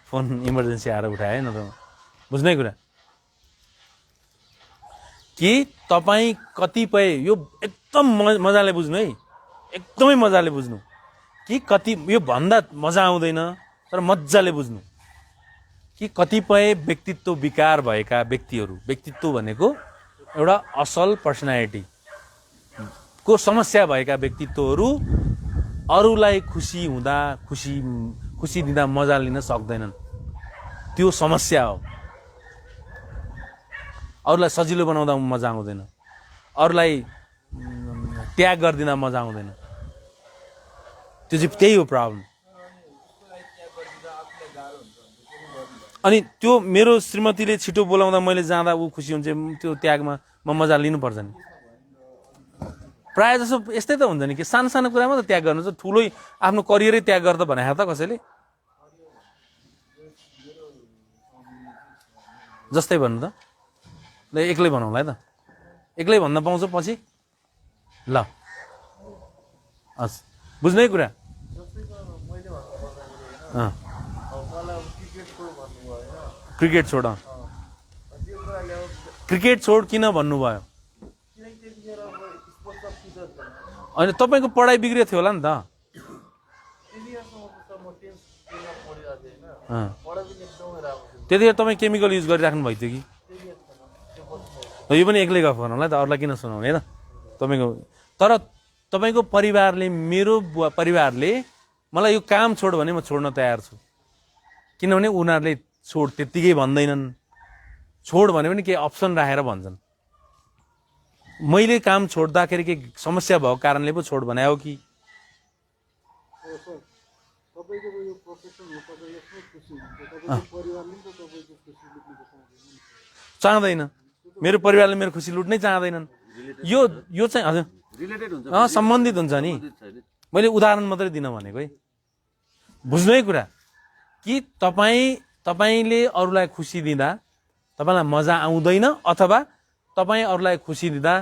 फोन इमर्जेन्सी आएर उठाए न त, बुझ्नै कुरा कि तपाईँ कतिपय यो एकदम मजाले बुझ्नु है, एकदमै मजाले बुझ्नु कि कति यो भन्दा मजा आउँदैन, तर मजाले बुझ्नु कि कतिपय व्यक्तित्व विकार भएका व्यक्तिहरू, व्यक्तित्व भनेको एउटा असल पर्सनालिटी को समस्या भएका व्यक्तित्वहरू अरूलाई खुसी हुँदा खुसी दिँदा मजा लिन सक्दैनन्। त्यो समस्या हो। अरूलाई सजिलो बनाउँदा मजा आउँदैन, अरूलाई त्याग गरिदिँदा मजा आउँदैन। त्यो चाहिँ त्यही हो प्रब्लम। अनि त्यो मेरो श्रीमतीले छिटो बोलाउँदा मैले जाँदा ऊ खुसी हुन्छ, त्यो त्यागमा म मजा लिनुपर्छ नि। प्रायः जसो यस्तै त हुन्छ नि कि सानो सानो कुरामा त त्याग गर्नु छ, ठुलै आफ्नो करियरै त्याग गर्दा भने त कसैले जस्तै भन्नु त। ल एक्लै भनौँला है त, एक्लै भन्न पाउँछ पछि। ल हस् बुझ्नै कुरा। क्रिकेट छोड, क्रिकेट छोड किन भन्नुभयो? अनि तपाईँको पढाइ बिग्रियो थियो होला नि त। त्यतिखेर तपाईँ केमिकल युज गरिराख्नु भएको थियो कि? यो पनि एक्लै गफ गर्नु होला त, अरूलाई किन सुनाउने है त तपाईँको। तर तपाईँको परिवारले, मेरो परिवारले मलाई यो काम छोड भने म छोड्न तयार छु, किनभने उनीहरूले छोड त्यत्तिकै भन्दैनन्। छोड भने पनि केही अप्सन राखेर भन्छन्। मैले काम छोड्दाखेरि के समस्या भएको कारणले पो छोड भने हो कि? चाहँदैन, मेरो परिवारले मेरो खुसी लुट्नै चाहँदैनन्। यो चाहिँ हजुर सम्बन्धित हुन्छ नि। मैले उदाहरण मात्रै दिन भनेको है, बुझ्नै कुरा कि तपाईँले अरूलाई खुसी दिँदा तपाईँलाई मजा आउँदैन, अथवा तपाईँ अरूलाई खुसी दिँदा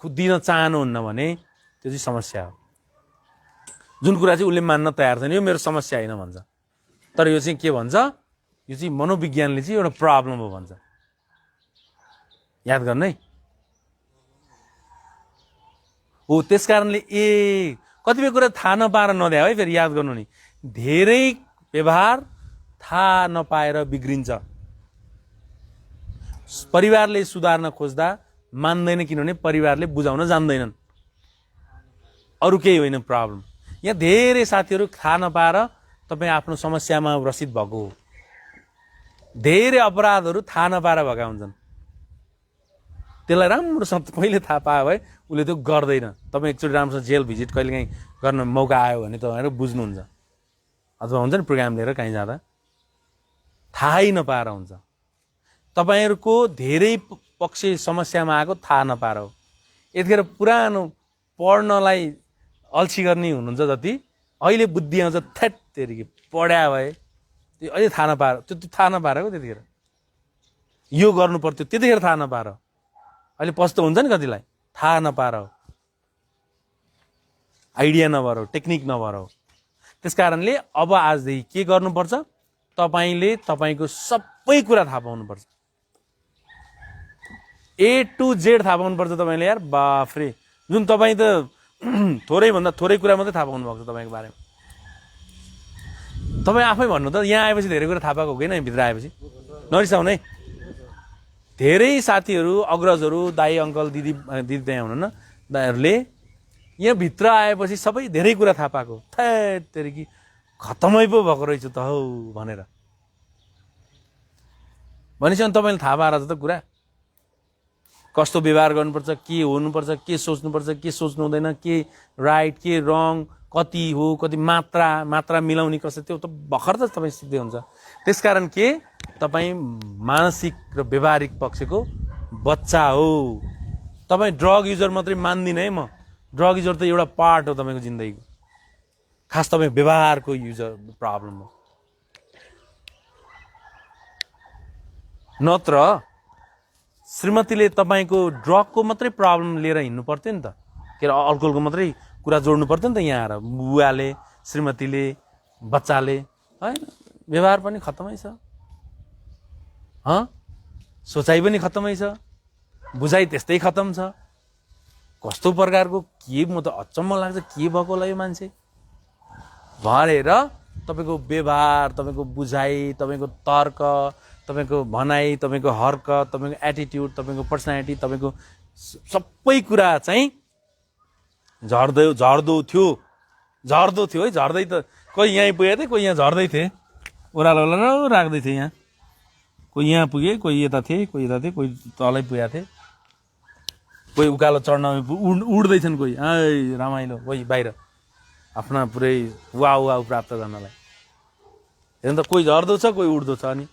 दिन चाहनुहुन्न भने त्यो चाहिँ समस्या हो। जुन कुरा चाहिँ उसले मान्न तयार छैन, यो मेरो समस्या होइन भन्छ। तर यो चाहिँ के भन्छ? यो चाहिँ मनोविज्ञानले चाहिँ एउटा प्रब्लम हो भन्छ। याद गर्नु है। हो त्यस कारणले कतिपय कुरा थाहा नपाएर नद्या है। फेरि याद गर्नु नि, धेरै व्यवहार थाहा नपाएर बिग्रिन्छ। परिवारले सुधार्न खोज्दा मान्दैन, किनभने परिवारले बुझाउन जान्दैनन्। अरू केही होइन प्रब्लम। यहाँ धेरै साथीहरू थाहा नपाएर तपाईँ आफ्नो समस्यामा ग्रसित भएको हो। धेरै अपराधहरू थाहा नपाएर भएका हुन्छन्। त्यसलाई राम्रोसँग पहिले थाहा पायो भए उसले त्यो गर्दैन। तपाईँ एकचोटि राम्रोसँग जेल भिजिट कहिलेकाहीँ गर्न मौका आयो भने तपाईँहरू बुझ्नुहुन्छ, अथवा हुन्छ नि प्रोग्राम लिएर कहीँ जाँदा थाहै नपाएर हुन्छ। तपाईँहरूको धेरै पक्ष समस्यामा आएको थाहा नपाएर हो। यतिखेर पुरानो पढ्नलाई अल्छी गर्ने हुनुहुन्छ जति अहिले बुद्धि आउँछ थ्याट तेरिकी पढ्या भए त्यो अहिले थाहा नपाएर, त्यो थाहा नपाएको त्यतिखेर यो गर्नु पर्थ्यो त्यतिखेर थाहा नपाएर अहिले पस्तो हुन्छ नि कतिलाई थाहा नपाएर हो, आइडिया नभएर हो, टेक्निक नभएर हो। त्यस कारणले अब आजदेखि के गर्नुपर्छ, तपाईँले तपाईँको सबै कुरा थाहा पाउनुपर्छ, A to Z थाहा पाउनुपर्छ तपाईँले। यार बाफ्रे, जुन तपाईँ त थोरैभन्दा थोरै कुरा मात्रै थाहा पाउनु भएको छ तपाईँको बारेमा। तपाईँ आफै भन्नु त, यहाँ आएपछि धेरै कुरा थाहा पाएको हो कि भित्र आएपछि नरिसाउनु है। धेरै साथीहरू, अग्रजहरू, दाई अङ्कल दिदी दिदी त्यहाँ हुनुहुन्न, दाइहरूले यहाँ भित्र आएपछि सबै धेरै कुरा थाहा पाएको, थ्यातेरी कि खतमै पो भएको रहेछ त हौ भनेर भनेपछि अनि तपाईँले थाहा पाएर त कुरा कस्तो व्यवहार गर्नुपर्छ, के हुनुपर्छ, के सोच्नुपर्छ, के सोच्नु हुँदैन, के राइट के रङ, कति हो, कति मात्रा मिलाउने कसो, त्यो त भर्खर त तपाईँ सिक्दै हुन्छ। त्यसकारण के तपाईँ मानसिक र व्यवहारिक पक्षको बच्चा हो। तपाईँ ड्रग युजर मात्रै मान्दिनँ है म, ड्रग युजर त एउटा पार्ट हो तपाईँको जिन्दगीको, खास तपाईँ व्यवहारको युजर प्रब्लम हो। नत्र श्रीमतीले तपाईँको ड्रगको मात्रै प्रब्लम लिएर हिँड्नु पर्थ्यो नि त, के अरे अल्कोहलको मात्रै कुरा जोड्नु पर्थ्यो नि त यहाँ आएर। बुवाले, श्रीमतीले, बच्चाले, होइन व्यवहार पनि खत्तमै छ, सोचाइ पनि खत्तमै छ, बुझाइ त्यस्तै खत्तम छ। कस्तो प्रकारको के, म त अचम्म लाग्छ के भएको होला यो मान्छे भरेर। तपाईँको व्यवहार, तपाईँको बुझाइ, तपाईँको तर्क, तपाईँको भनाइ, तपाईँको हर्क, तपाईँको एटिट्युड, तपाईँको पर्सनालिटी, तपाईँको सबै कुरा चाहिँ झर्दो थियो है। झर्दै त कोही यहीँ पुगेको थिए, कोही यहाँ झर्दै थिए, ओह्रालो राख्दै थिए, यहाँ कोही यहाँ पुगे, कोही यता थिए, कोही यता थिए, कोही तलै पुगेको थिए, कोही उकालो चढ्न उड्दैछन्, कोही रमाइलो, कोही बाहिर आफ्ना पुरै वाउ प्राप्त गर्नलाई। हेर्नु त कोही झर्दो छ, कोही उड्दो छ। अनि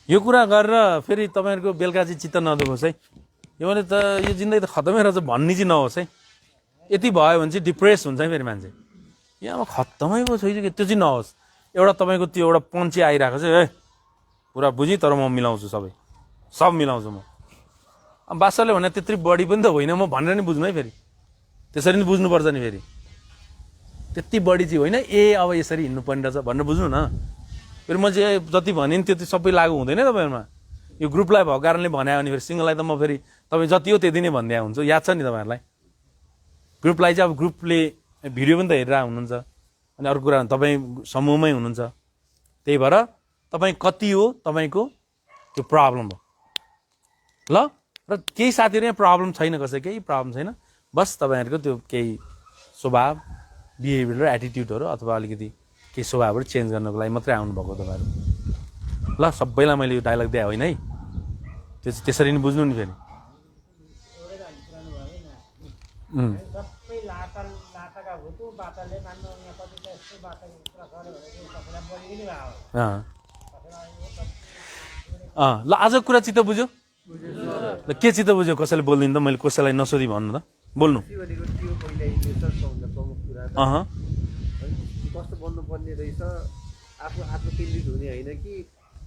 यो कुरा गरेर फेरि तपाईँहरूको बेलुका चाहिँ चित्त नदुखोस् है। यो भने त यो जिन्दगी त खत्तमै रहेछ भन्ने चाहिँ नहोस् है। यति भयो भने चाहिँ डिप्रेस हुन्छ है फेरि मान्छे, यहाँ अब खत्तमै पो छ त्यो चाहिँ नहोस्। एउटा तपाईँको त्यो एउटा पन्ची आइरहेको छ, ए पुरा बुझी, तर म मिलाउँछु, सब मिलाउँछु म। अब बादशाहले भने त्यत्रै बढी पनि त होइन म भनेर नि बुझ्नु है, फेरि त्यसरी नि बुझ्नुपर्छ नि, फेरि त्यति बढी चाहिँ होइन, अब यसरी हिँड्नुपर्ने रहेछ भनेर बुझ्नु न। फेरि म चाहिँ जति भने नि त्यति सबै लागु हुँदैन तपाईँहरूमा। यो ग्रुपलाई भएको कारणले भन्यो भने फेरि सिङ्गललाई त म फेरि तपाईँ जति हो त्यति नै भन्दै हुन्छु, याद छ नि तपाईँहरूलाई। ग्रुपलाई चाहिँ अब ग्रुपले भिडियो पनि त हेरेर हुनुहुन्छ, अनि अर्को कुरा तपाईँ समूहमै हुनुहुन्छ, त्यही भएर तपाईँ कति हो तपाईँको त्यो प्रब्लम हो ल। र केही साथीहरू यहाँ प्रब्लम छैन, कसै केही प्रब्लम छैन, बस तपाईँहरूको त्यो केही स्वभाव, बिहेभियर र एटिट्युडहरू अथवा अलिकति केही स्वभावहरू चेन्ज गर्नको लागि मात्रै आउनुभएको तपाईँहरू ल। सबैलाई मैले यो डायलग दिए होइन है, त्यो चाहिँ त्यसरी नै बुझ्नु नि फेरि। सबै लाटाका भुतु बाटाले मान्नु यहाँ कति त यस्तो बाटाको कुरा गर्यो भने सबैलाई बढी पनि भयो। ल आजको कुरा चित्त बुझ्यो ल, के चित्त बुझ्यो कसैले बोलिदिनु त, मैले कसैलाई नसोधी भन्नु त, बोल्नु। कस्तो बन्नुपर्ने रहेछ, आफू आत्मकेन्द्रित हुने होइन कि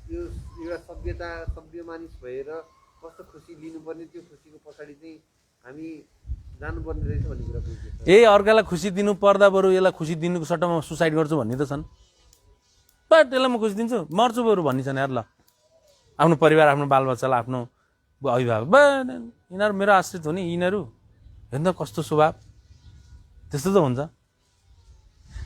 यो एउटा सभ्य मानिस भएर कस्तो खुसी लिनुपर्ने, त्यो खुसीको पछाडि चाहिँ हामी जानुपर्ने रहेछ भन्ने कुरा बुझ्छ। अर्कालाई खुसी दिनु पर्दा बरु यसलाई खुसी दिनुको सट्टामा सुसाइड गर्छु भन्ने त छन्, बट यसलाई म खुसी दिन्छु मर्छु बरु भन्ने छन् यार। ल आफ्नो परिवार, आफ्नो बालबच्चालाई, आफ्नो अभिभावक, यिनीहरू मेरो आश्रित हो नि, यिनीहरू हेर्नु त कस्तो स्वभाव, त्यस्तो त हुन्छ।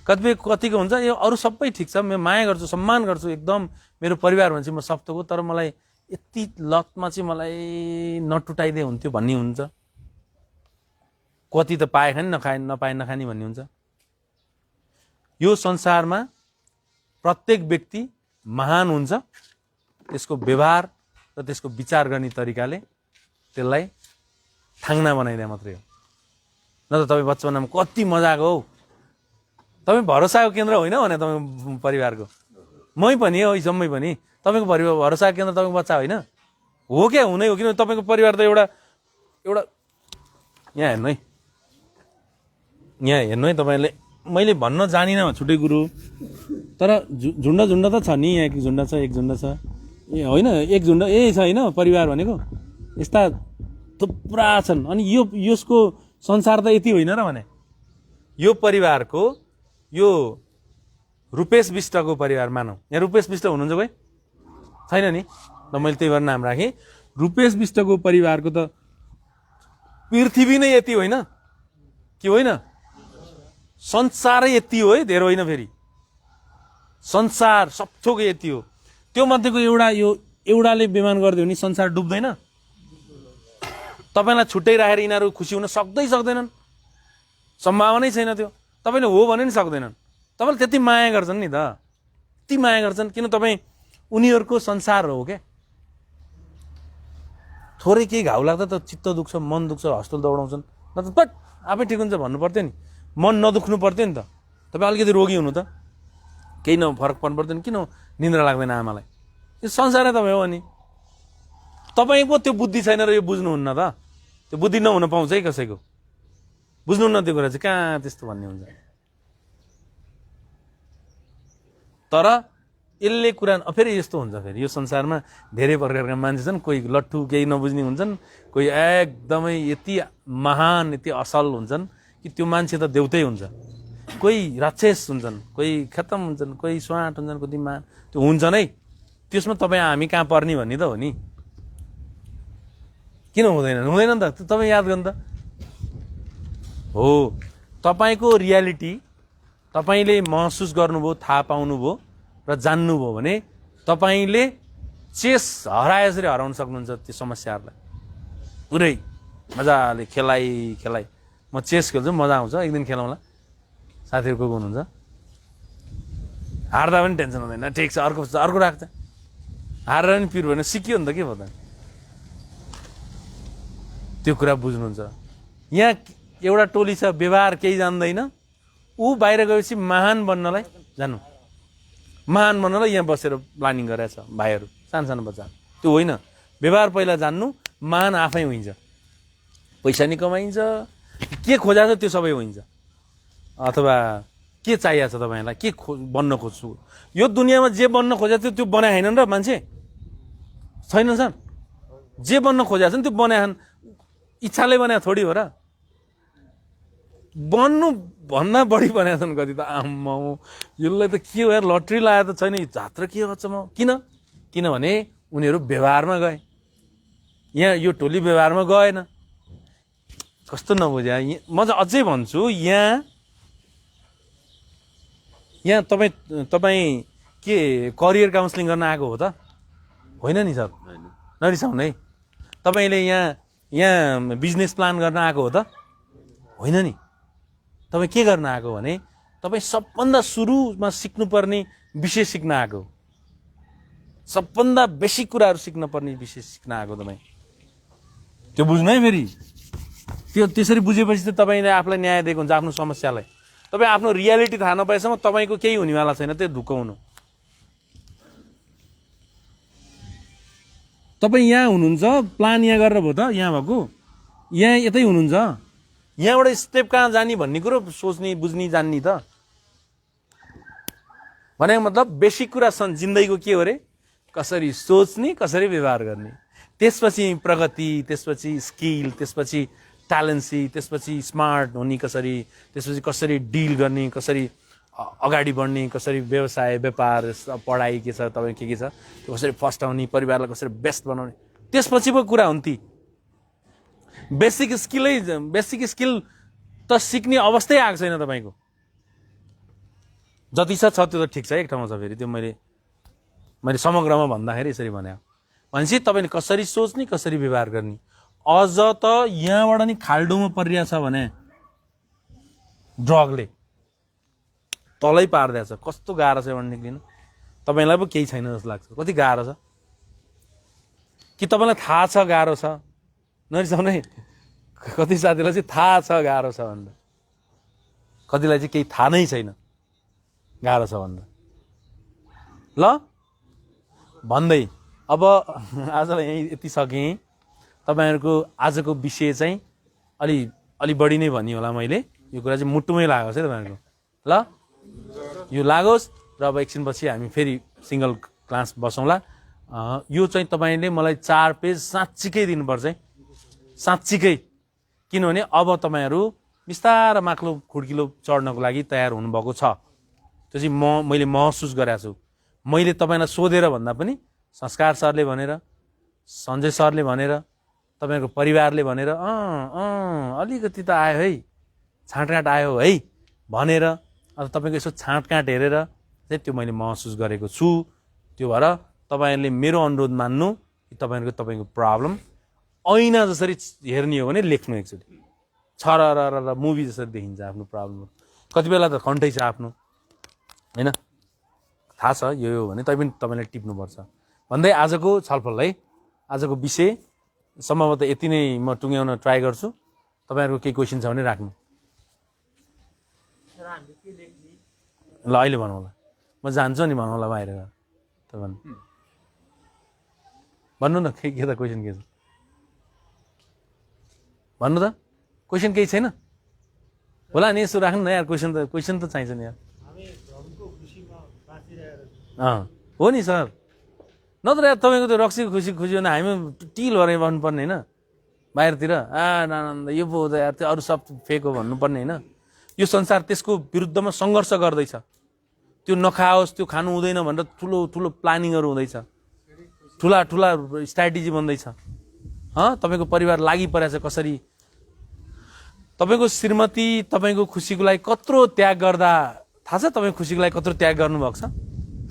कतिको हुन्छ यो अरू सबै ठिक छ, म माया गर्छु, सम्मान गर्छु, एकदम मेरो परिवार भनेपछि म सप्तको, तर मलाई यति लतमा चाहिँ मलाई नटुटाइदिए हुन्थ्यो भन्ने हुन्छ। कति त पाए खाने नपाए नखाने भन्ने हुन्छ। यो संसारमा प्रत्येक व्यक्ति महान हुन्छ, त्यसको व्यवहार, र त्यसको विचार गर्ने तरिकाले त्यसलाई थाङ्ना बनाइदिए मात्रै हो। न त तपाईँ बचपनमा कति मजाको हौ, तपाईँ भरोसाको केन्द्र होइन भने तपाईँको परिवारको, मै पनि हो जम्मै पनि तपाईँको भरोसाको केन्द्र तपाईँको बच्चा होइन हो क्या, हुनै हो। किनभने तपाईँको परिवार त एउटा यहाँ हेर्नु है, यहाँ हेर्नु है तपाईँले, मैले भन्न जानिनँ छुट्टै कुरो, तर झुन्ड त छ नि, यहाँ एक झुन्ड छ, एक झुन्ड छ, ए होइन एक झुन्ड छ होइन परिवार भनेको, यस्ता थुप्रा छन्। अनि यसको संसार त यति होइन र भने, यो परिवारको, यो रुपेश विष्टको परिवार मानौँ, यहाँ रुपेश विष्ट हुनुहुन्छ कोही छैन नि, र मैले त्यही भएर नाम राखेँ। रुपेश विष्टको परिवारको त पृथ्वी नै यति होइन कि होइन, संसारै यति हो है, धेरै होइन फेरि, संसार सबथोक यति हो। त्यो मध्येको एउटाले बेमान गरिदियो भने संसार डुब्दैन। तपाईँलाई छुट्टै राखेर यिनीहरू खुसी हुन सक्दैनन्, सम्भावनै छैन त्यो। तपाईँले हो भने नि सक्दैनन्, तपाईँले त्यति माया गर्छन् नि त, त्यति माया गर्छन्, किन तपाईँ उनीहरूको संसार हो क्या। थोरै केही घाउ लाग्दा त चित्त दुख्छ, मन दुख्छ, हस्पिटल दौडाउँछन्, न त पट आफै ठिक हुन्छ भन्नु पर्थ्यो नि, मन नदुख्नु पर्थ्यो नि त। तपाईँ अलिकति रोगी हुनु त केही फरक पर्नु पर्थ्यो नि, किन निन्द्रा लाग्दैन आमालाई, यो संसारै तपाईँ हो। अनि तपाईँको त्यो बुद्धि छैन र यो बुझ्नुहुन्न त, त्यो बुद्धि नहुन पाउँछ है कसैको, बुझ्नुहुन्न त्यो कुरा चाहिँ, कहाँ त्यस्तो भन्ने हुन्छ। तर यसले कुरा फेरि यस्तो हुन्छ, फेरि यो संसारमा धेरै प्रकारका मान्छे छन्, कोही लट्ठु केही नबुझ्ने हुन्छन्, कोही एकदमै यति महान यति असल हुन्छन् कि त्यो मान्छे त देउतै हुन्छ, कोही राक्षस हुन्छन्, कोही खतम हुन्छन्, कोही स्वाट हुन्छन्, कोही मान, त्यो हुन्छन् है। त्यसमा तपाईँ हामी कहाँ पर्ने भन्ने त हो नि, किन हुँदैन नि त, तपाईँ याद गर्नु त हो। तपाईँको रियालिटी तपाईँले महसुस गर्नुभयो, थाहा पाउनुभयो र जान्नुभयो भने तपाईँले चेस हराए जसरी हराउन सक्नुहुन्छ त्यो समस्याहरूलाई पुरै मजाले खेलाइ। म चेस खेल्छु, मजा आउँछ, एक दिन खेलाउँला, साथीहरू को हुनुहुन्छ, हार्दा पनि टेन्सन हुँदैन, ठिक छ अर्को राख्छ, हारेर पनि पिर भएन, सिकियो नि त के भयो त। त्यो कुरा बुझ्नुहुन्छ। यहाँ एउटा टोली छ व्यवहार केही जान्दैन, ऊ बाहिर गएपछि महान बन्नलाई यहाँ बसेर प्लानिङ गरेछ भाइहरू, सानो बच्चा, त्यो होइन। व्यवहार पहिला जान्नु, महान आफै हुन्छ, पैसा नि कमाइन्छ, के खोजा छ त्यो सबै हुन्छ, अथवा के चाहिएको छ तपाईँलाई, के बन्न खोज्छु, यो दुनियाँमा जे बन्न खोजेको थियो त्यो बनाए छैनन् र मान्छे छैनन् सर, जे बन्न खोजेको छ नि त्यो बनाएछन्, इच्छाले बनाए थोडी हो र, बन्नु भन्दा बढी बनाएका छन् कति त। आम्मा यसलाई त के हो यार, लट्री लगाएर त छैन, जात्रा के गर्छ म, किनभने उनीहरू व्यवहारमा गए, यहाँ यो टोली व्यवहारमा गएन, कस्तो नबुझ्या। म चाहिँ अझै भन्छु, यहाँ तपाईँ के करियर काउन्सिलिङ गर्न आएको हो त होइन नि सर, नरिसाउनु है। तपाईँले यहाँ बिजनेस प्लान गर्न आएको हो त होइन नि, तपाईँ के गर्न आएको भने तपाईँ सबभन्दा सुरुमा सिक्नुपर्ने विषय सिक्न आएको, सबभन्दा बेसिक कुराहरू सिक्न पर्ने विषय सिक्न आएको तपाईँ, त्यो बुझ्नु है। फेरि त्यो त्यसरी बुझेपछि त तपाईँले आफूलाई न्याय दिएको हुन्छ आफ्नो समस्यालाई। तपाईँ आफ्नो रियालिटी थाहा नपाएसम्म तपाईँको केही हुनेवाला छैन, त्यो ढुक्काउनु। तपाईँ यहाँ हुनुहुन्छ, प्लान यहाँ गरेर भयो त, यहाँ भएको, यहाँ यतै हुनुहुन्छ, यहाँबाट स्टेप कहाँ जाने भन्ने कुरो सोच्ने बुझ्ने जान्ने त भनेको मतलब बेसिक कुरा जिन्दगीको के हो अरे, कसरी सोच्ने, कसरी व्यवहार गर्ने, त्यसपछि प्रगति, त्यसपछि स्किल, त्यसपछि ट्यालेन्सी, त्यसपछि स्मार्ट हुने कसरी, त्यसपछि कसरी डिल गर्ने, कसरी अगाडि बढ्ने, कसरी व्यवसाय व्यापार पढाइ के छ तपाईँ के छ त्यो कसरी फस्टाउने, परिवारलाई कसरी बेस्ट बनाउने, त्यसपछि पो कुरा हुन्थे। बेसिक स्किल त सिक्ने अवस्थै आएको छैन तपाईँको, जति छ त्यो त ठिक छ, एक ठाउँमा छ। फेरि त्यो मैले समग्रमा भन्दाखेरि यसरी भने भनेपछि तपाईँले कसरी सोच्ने, कसरी व्यवहार गर्ने, अझ त यहाँबाट नि खाल्डोमा परिरहेछ भने ड्रगले तलै पारिदिएछ, कस्तो गाह्रो छ भने निक्लिनु, तपाईँलाई पो केही छैन जस्तो लाग्छ, कति गाह्रो छ। कि तपाईँलाई थाहा छ गाह्रो छ? नरिसाउनु है, कति साथीलाई चाहिँ थाहा छ गाह्रो छ भनेर, कतिलाई चाहिँ केही थाहा नै छैन गाह्रो छ भनेर। ल भन्दै अब आजलाई यहीँ यति सकेँ। तपाईँहरूको आजको विषय चाहिँ अलि बढी नै भनियो होला मैले, यो कुरा चाहिँ मुटुमै लागोस् है तपाईँहरूको। ल यो लागोस् र अब एकछिनपछि हामी फेरि सिङ्गल क्लास बसौँला। यो चाहिँ तपाईँले मलाई 4 पेज साँच्चीकै दिनुपर्छ है, साँच्चीकै। किनभने अब तपाईँहरू बिस्तारै माथिल्लो खुड्किलो चढ्नको लागि तयार हुनुभएको छ। त्यो चाहिँ मैले महसुस गरेको छु। मैले तपाईँलाई सोधेर भन्दा पनि संस्कार सरले भनेर, सञ्जय सरले भनेर, तपाईँहरूको परिवारले भनेर अलिकति त आयो है, छाँटकाँट आयो है भनेर, अब तपाईँको यसो छाँटकाँट हेरेर चाहिँ त्यो मैले महसुस गरेको छु। त्यो भएर तपाईँहरूले मेरो अनुरोध मान्नु कि तपाईँको प्रब्लम ऐना जसरी हेर्ने हो भने लेख्नु एकचोटि, र मुभी जसरी देखिन्छ आफ्नो प्रब्लम। कति बेला त कन्ठै छ आफ्नो, होइन, थाहा छ यो भने तपाईँले टिप्नुपर्छ भन्दै आजको छलफल है, आजको विषय सम्भवतः यति नै म टुङ्ग्याउन ट्राई गर्छु। तपाईँहरूको केही क्वेसन छ भने राख्नु। ल अहिले भनौँ होला, म जान्छु नि भनौँ होला बाहिर गएर। त भन्नु न के त क्वेसन के छ भन्नु त। क्वेसन केही छैन होला नि, यसो राख्नु न यार, क्वेसन त चाहिन्छ नि यार। हो नि सर, नत्र यार तपाईँको त्यो रक्सीको खुसी भने हामी टिल भएर भन्नुपर्ने होइन बाहिरतिर। नानन्द यो पो हुँदा यार, त्यो अरू सब फेक हो भन्नुपर्ने होइन। यो संसार त्यसको विरुद्धमा सङ्घर्ष गर्दैछ। त्यो नखाओस्, त्यो खानु हुँदैन भनेर ठुलो ठुलो प्लानिङहरू हुँदैछ, ठुला ठुला स्ट्राटेजी बन्दैछ। तपाईँको परिवार लागि परेछ कसरी, तपाईँको श्रीमती तपाईँको खुसीको लागि कत्रो त्याग गर्दा, थाहा छ तपाईँको खुसीको लागि कत्रो त्याग गर्नुभएको छ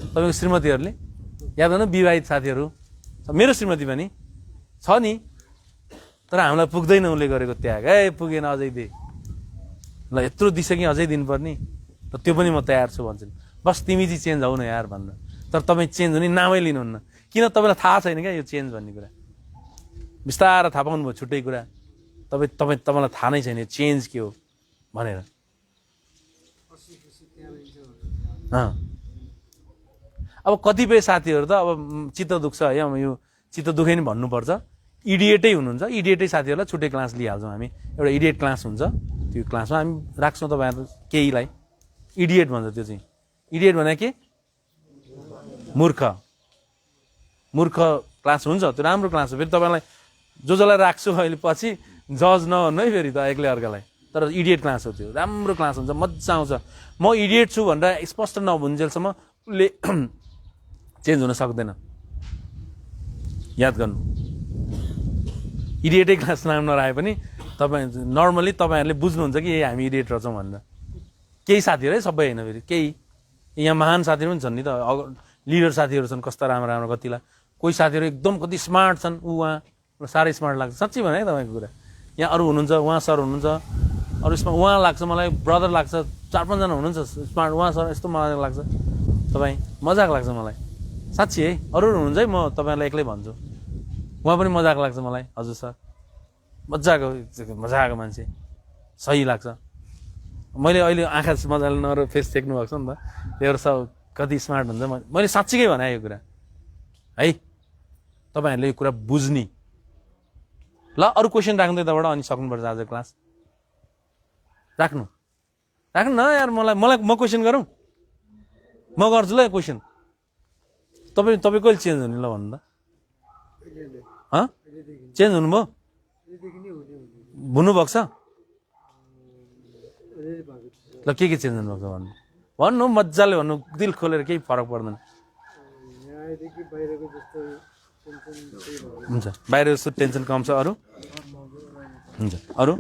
तपाईँको श्रीमतीहरूले? याद गर्नु, विवाहित साथीहरू, मेरो श्रीमती पनि छ नि, तर हामीलाई पुग्दैन उसले गरेको त्याग। पुगेन अझै दे, ल यत्रो दिइसकेँ अझै दिनुपर्ने, र त्यो पनि म तयार छु भन्छु। बस तिमी चाहिँ चेन्ज हौ न यार भनेर। तर तपाईँ चेन्ज हुने नामै लिनुहुन्न। किन? तपाईँलाई थाहा छैन क्या यो चेन्ज भन्ने कुरा। बिस्तारै थाहा पाउनु भयो छुट्टै कुरा। तपाईँलाई थाहा नै छैन यो चेन्ज के हो भनेर। अब कतिपय साथीहरू त अब चित्त दुख्छ है, अब यो चित्त दुखे नि भन्नुपर्छ, इडिएटै हुनुहुन्छ। इडिएटै साथीहरूलाई छुट्टै क्लास लिइहाल्छौँ हामी। एउटा इडिएट क्लास हुन्छ, त्यो क्लासमा हामी राख्छौँ तपाईँहरू केहीलाई। इडिएट भन्छ त्यो चाहिँ। इडिएट भने के? मूर्ख क्लास हुन्छ, त्यो राम्रो क्लास हो। फेरि तपाईँलाई जसलाई राख्छु अहिले पछि जज नभन्नु है फेरि त एक्लै अर्कालाई। तर इडिएट क्लास हो त्यो, राम्रो क्लास हुन्छ, मजा आउँछ। म इडिएट छु भनेर स्पष्ट नभुन्जेलसम्म उसले चेन्ज हुन सक्दैन। याद गर्नु, इडिएटै क्लास नाम नराखे पनि नर्मली तपाईँहरूले बुझ्नुहुन्छ कि हामी इडिएट रहेछौँ भनेर। केही साथीहरू है, सबै होइन, फेरि केही यहाँ महान साथीहरू पनि छन् नि त, लिडर साथीहरू छन् कस्ता राम्रो राम्रो कतिलाई। कोही साथीहरू एकदम कति स्मार्ट छन्, उहाँ साह्रै स्मार्ट लाग्छ। साँच्चै भने है तपाईँको कुरा। यहाँ अरू हुनुहुन्छ, उहाँ सर हुनुहुन्छ, अरू यसमा उहाँ लाग्छ, मलाई ब्रदर लाग्छ, 4-5 जना हुनुहुन्छ स्मार्ट। उहाँ सर यस्तो मजाक लाग्छ, तपाईँ मजाक लाग्छ मलाई, साँच्ची है। अरू हुनुहुन्छ है, म तपाईँलाई एक्लै भन्छु, उहाँ पनि मजाक लाग्छ मलाई। हजुर सर मजाको मान्छे, सही लाग्छ। मैले अहिले आँखा मजाले नर फेस चेक्नु भएको छ नि त, त्यो सब कति स्मार्ट हुन्छ। मैले साँच्चीकै भने यो कुरा है, तपाईँहरूले यो कुरा बुझ्ने। ल अरू क्वेसन राख्नु त्यताबाट, अनि सक्नुपर्छ आज क्लास। राख्नु न यार, म क्वेसन गरौँ, म गर्छु ल क्वेसन। तपाईँ कहिले चेन्ज हुने ल भन्नु त? चेन्ज हुनुभयो? हुनुभएको छ? ल के चेन्ज हुनुभएको छ भन्नु मजाले भन्नु, दिल खोलेर, केही फरक पर्दैन। हुन्छ, बाहिर जस्तो टेन्सन कम छ। अरू हुन्छ, अरू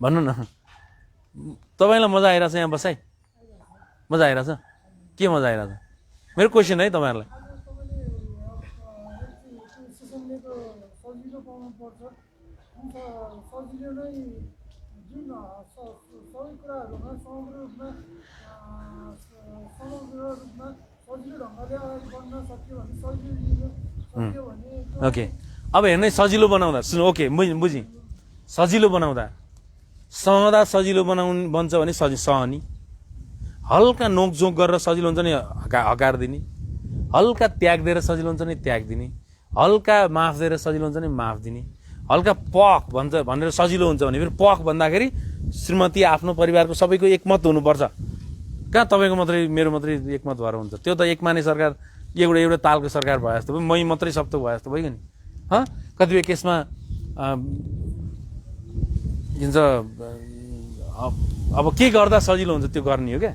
भन्नु न। तपाईँलाई मजा आइरहेछ यहाँ बसाइ? मजा आइरहेछ? के मजा आइरहेछ? मेरो क्वेसन है तपाईँहरूलाई। जुन सबै कुराहरूमा समग्र रूपमा सजिलो ढङ्गले अगाडि बढ्न सक्यो भने सक्यो भने ओके अब हेर्नु सजिलो बनाउँदा सुन ओके बुझेँ सजिलो बनाउँदा सहँदा सजिलो बन्छ भने सहनी हल्का नोकझोक गरेर सजिलो हुन्छ नि हकार दिने हल्का त्याग दिएर सजिलो हुन्छ नि त्याग दिने हल्का माफ दिएर सजिलो हुन्छ नि माफ दिने हल्का पख भन्छ भनेर सजिलो हुन्छ भने फेरि पख भन्दाखेरि श्रीमती आफ्नो परिवारको सबैको एकमत हुनुपर्छ कहाँ तपाईँको मात्रै मेरो मात्रै एकमत भएर हुन्छ त्यो त एकमाने सरकार एउटा तालको सरकार भए जस्तो मै मात्रै सब त भए जस्तो भइगयो नि कतिपय केसमा भन्छ अब के गर्दा सजिलो हुन्छ त्यो गर्ने हो क्या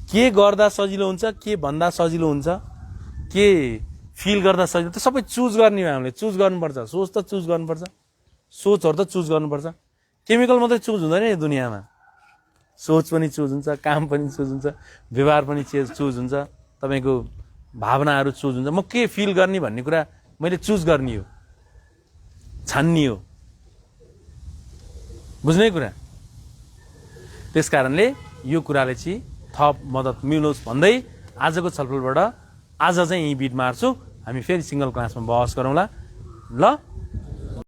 के गर्दा सजिलो हुन्छ के भन्दा सजिलो हुन्छ के फिल गर्दा सजिलो त्यो सबै चुज गर्ने हो हामीले चुज गर्नुपर्छ सोच त चुज गर्नुपर्छ सोचहरू त चुज गर्नुपर्छ केमिकल मात्रै चुज हुँदैन यो दुनियाँमा सोच पनि चुज हुन्छ काम पनि चुज हुन्छ व्यवहार पनि चुज हुन्छ तपाईँको भावनाहरू चुज हुन्छ म के फिल गर्ने भन्ने कुरा मैले चुज गर्ने हो छान्ने हो बुझ्ने कुरा त्यस कारणले यो कुराले चाहिँ थप मद्दत मिलोस् भन्दै आजको छलफलबाट आज चाहिँ यही बिट मार्छु हामी फेरि सिङ्गल क्लासमा बहस गरौँला ल